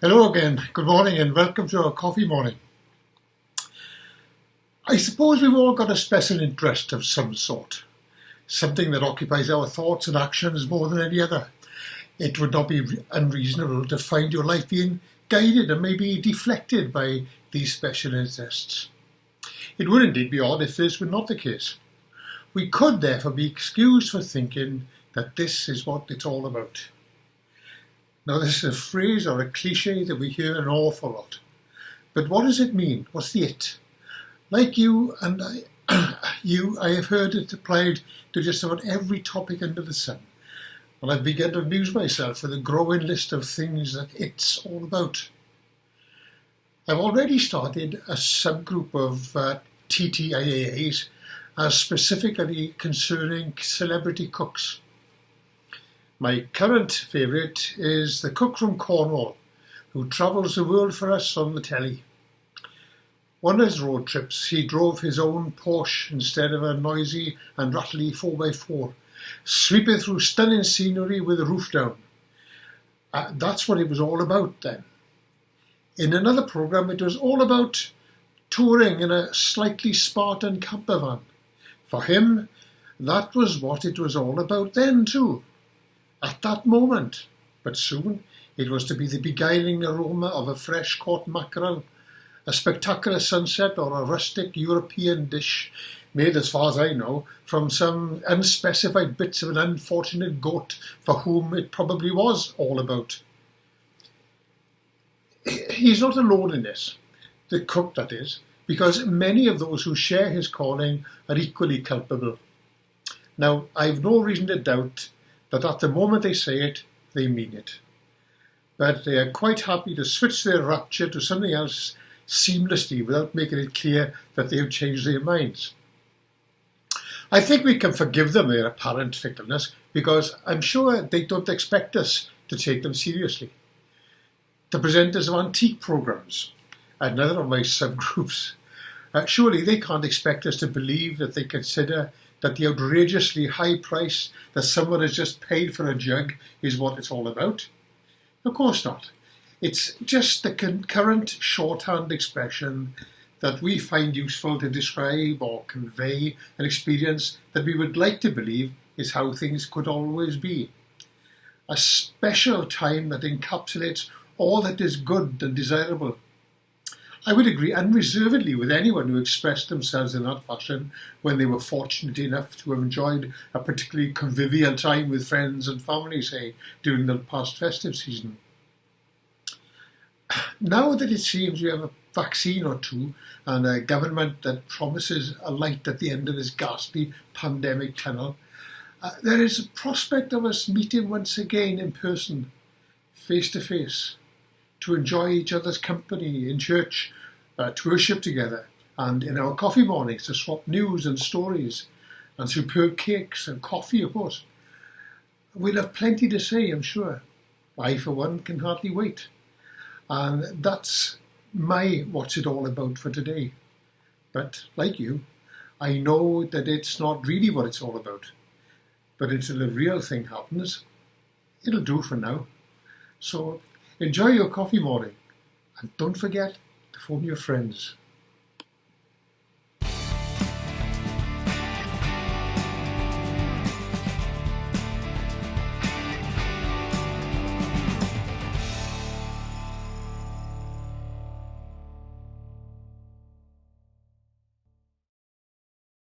Hello again, good morning and welcome to our coffee morning. I suppose we've all got a special interest of some sort, something that occupies our thoughts and actions more than any other. It would not be unreasonable to find your life being guided and maybe deflected by these special interests. It would indeed be odd if this were not the case. We could therefore be excused for thinking that this is what it's all about. Now, this is a phrase or a cliche that we hear an awful lot. But what does it mean? What's the it? Like you and I have heard it applied to just about every topic under the sun. And I've begun to amuse myself with a growing list of things that it's all about. I've already started a subgroup of TTIAs specifically concerning celebrity cooks. My current favourite is the cook from Cornwall, who travels the world for us on the telly. One of his road trips, he drove his own Porsche instead of a noisy and rattly 4x4, sweeping through stunning scenery with the roof down. That's what it was all about then. In another programme, it was all about touring in a slightly Spartan camper van. For him, that was what it was all about then too. At that moment, but soon it was to be the beguiling aroma of a fresh caught mackerel, a spectacular sunset, or a rustic European dish made, as far as I know, from some unspecified bits of an unfortunate goat for whom it probably was all about. He's not alone in this, the cook that is, because many of those who share his calling are equally culpable. Now, I've no reason to doubt that at the moment they say it, they mean it. But they are quite happy to switch their rapture to something else seamlessly without making it clear that they have changed their minds. I think we can forgive them their apparent fickleness because I'm sure they don't expect us to take them seriously. The presenters of antique programmes, another of my subgroups, surely they can't expect us to believe that they consider that the outrageously high price that someone has just paid for a jug is what it's all about? Of course not. It's just the current shorthand expression that we find useful to describe or convey an experience that we would like to believe is how things could always be. A special time that encapsulates all that is good and desirable. I would agree unreservedly with anyone who expressed themselves in that fashion when they were fortunate enough to have enjoyed a particularly convivial time with friends and family, say, during the past festive season. Now that it seems we have a vaccine or two and a government that promises a light at the end of this ghastly pandemic tunnel, there is a prospect of us meeting once again in person, face to face, to enjoy each other's company in church, to worship together, and in our coffee mornings to swap news and stories, and superb cakes and coffee, of course. We'll have plenty to say, I'm sure. I, for one, can hardly wait. And that's my what's it all about for today. But, like you, I know that it's not really what it's all about. But until the real thing happens, it'll do for now. So, enjoy your coffee morning and don't forget to phone your friends.